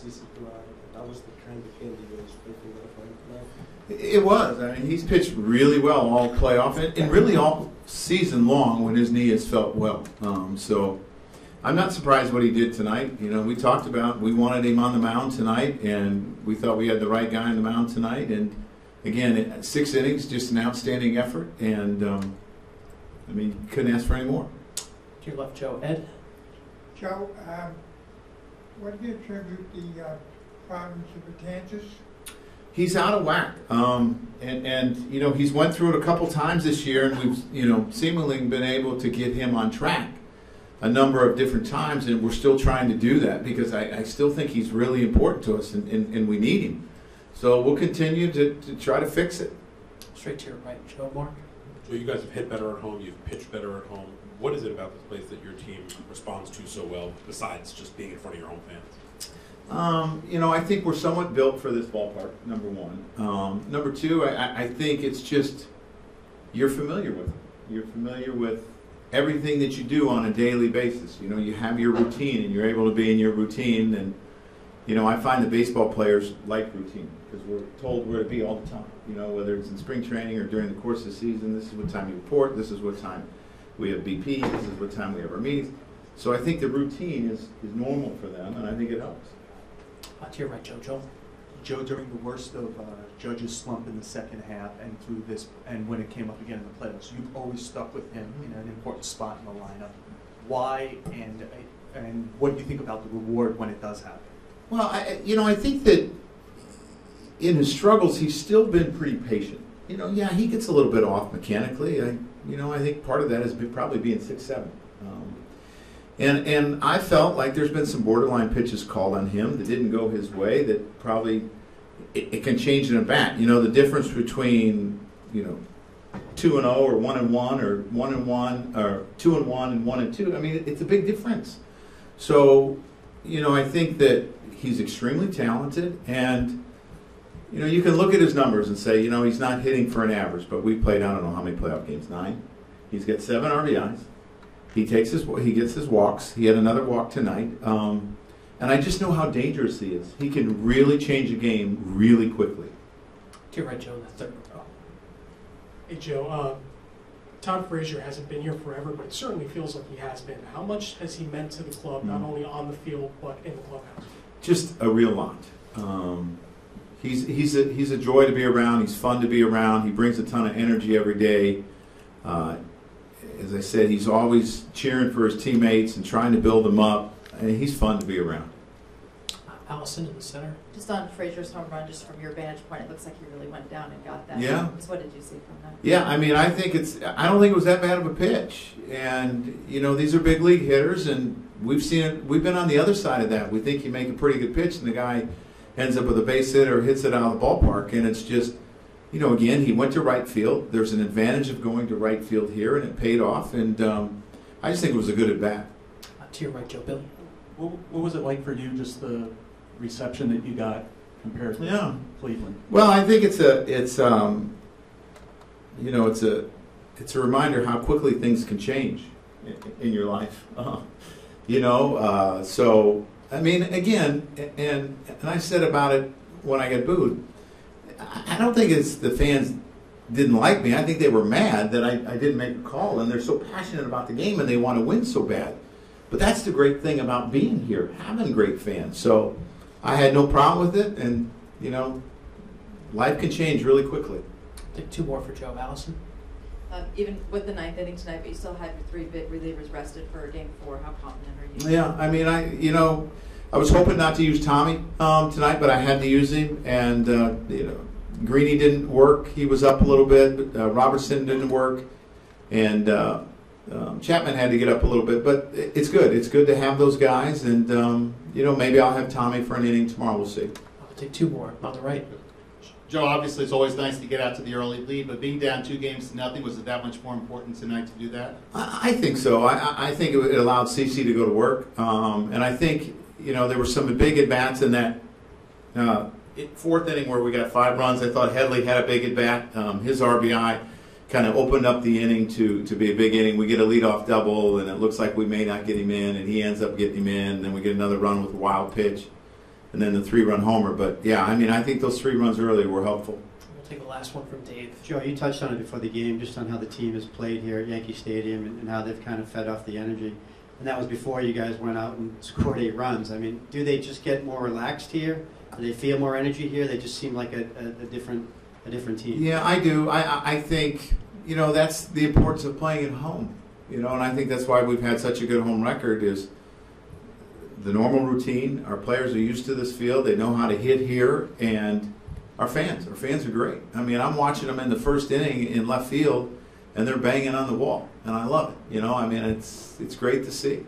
CC that was the kind of game you was thinking of right now. It was. I mean, he's pitched really well all playoff and really all season long when his knee has felt well. So I'm not surprised what he did tonight. You know, we talked about we wanted him on the mound tonight, and we thought we had the right guy on the mound tonight. And again, 6 innings, just an outstanding effort, and I mean, couldn't ask for any more. To your left, Joe. Ed? Joe, what do you attribute the problems of Kansas? He's out of whack, and you know, he's went through it a couple times this year, and we've seemingly been able to get him on track a number of different times, and we're still trying to do that because I still think he's really important to us, and we need him. So we'll continue to try to fix it. Straight to your right, Joe. Mark? So you guys have hit better at home, you've pitched better at home. What is it about this place that your team responds to so well, besides just being in front of your home fans? You know, I think we're somewhat built for this ballpark, number one. Number two, I think it's just you're familiar with it. You're familiar with everything that you do on a daily basis. You know, you have your routine, and you're able to be in your routine. And, you know, I find the baseball players like routine because we're told where to be all the time. You know, whether it's in spring training or during the course of the season, this is what time you report, this is what time we have BP, this is what time we have our meetings. So I think the routine is normal for them, and I think it helps. To your right, Joe. Joe? Joe, during the worst of Judge's slump in the second half and through this, and when it came up again in the playoffs, you've always stuck with him in an important spot in the lineup. Why, and what do you think about the reward when it does happen? Well, I think that in his struggles, he's still been pretty patient. You know, yeah, he gets a little bit off mechanically. I think part of that is probably being 6'7". And I felt like there's been some borderline pitches called on him that didn't go his way that probably it can change in a bat. You know, the difference between, 2-0 or 1-1 or 1-1 or 2-1 and 1-2, I mean, it's a big difference. So, I think that he's extremely talented, and you can look at his numbers and say, he's not hitting for an average, but we played, I don't know how many playoff games, 9. He's got 7 RBIs. He gets his walks. He had another walk tonight. And I just know how dangerous he is. He can really change a game really quickly. To your right, Joe, that's third row. Hey, Joe. Tom Frazier hasn't been here forever, but it certainly feels like he has been. How much has he meant to the club, not only on the field, but in the clubhouse? Just a real lot. He's a joy to be around. He's fun to be around. He brings a ton of energy every day. As I said, he's always cheering for his teammates and trying to build them up. And he's fun to be around. Allison in the center. Just on Frazier's home run, just from your vantage point, it looks like he really went down and got that. Yeah. So what did you see from that? Yeah, I mean, I don't think it was that bad of a pitch. And, these are big league hitters, and we've seen it. We've been on the other side of that. We think you make a pretty good pitch, and the guy ends up with a base hit or hits it out of the ballpark. And it's just, again, he went to right field. There's an advantage of going to right field here, and it paid off. And I just think it was a good at-bat. To your right, Joe. Billy. What was it like for you, just the reception that you got compared to Cleveland? Well, I think it's a reminder how quickly things can change in your life. So I mean, again, and I said about it when I got booed. I don't think it's the fans didn't like me. I think they were mad that I didn't make a call, and they're so passionate about the game and they want to win so bad. But that's the great thing about being here, having great fans. So I had no problem with it, and, life can change really quickly. Take 2 more for Joe. Allison? Even with the 9th inning tonight, but you still had your 3 big relievers rested for Game 4. How confident are you? Yeah, I mean, I was hoping not to use Tommy tonight, but I had to use him. And, Greeny didn't work. He was up a little bit. But, Robertson didn't work. And Chapman had to get up a little bit. But it's good. It's good to have those guys. And, maybe I'll have Tommy for an inning tomorrow. We'll see. I'll take 2 more on the right. Joe, obviously it's always nice to get out to the early lead, but being down 2-0, was it that much more important tonight to do that? I think so. I think it allowed CC to go to work. And I think, there were some big at-bats in that 4th inning where we got 5 runs. I thought Headley had a big at-bat. His RBI kind of opened up the inning to be a big inning. We get a leadoff double, and it looks like we may not get him in, and he ends up getting him in. Then we get another run with a wild pitch. and then the 3-run homer. But yeah, I mean, I think those 3 runs early were helpful. We'll take the last one from Dave. Joe, you touched on it before the game, just on how the team has played here at Yankee Stadium and how they've kind of fed off the energy. And that was before you guys went out and scored 8 runs. I mean, do they just get more relaxed here? Do they feel more energy here? They just seem like a different team. Yeah, I do. I think, you know, that's the importance of playing at home. You know, and I think that's why we've had such a good home record is the normal routine. Our players are used to this field. They know how to hit here, and our fans are great. I mean, I'm watching them in the first inning in left field, and they're banging on the wall, and I love it. You know, I mean, it's great to see.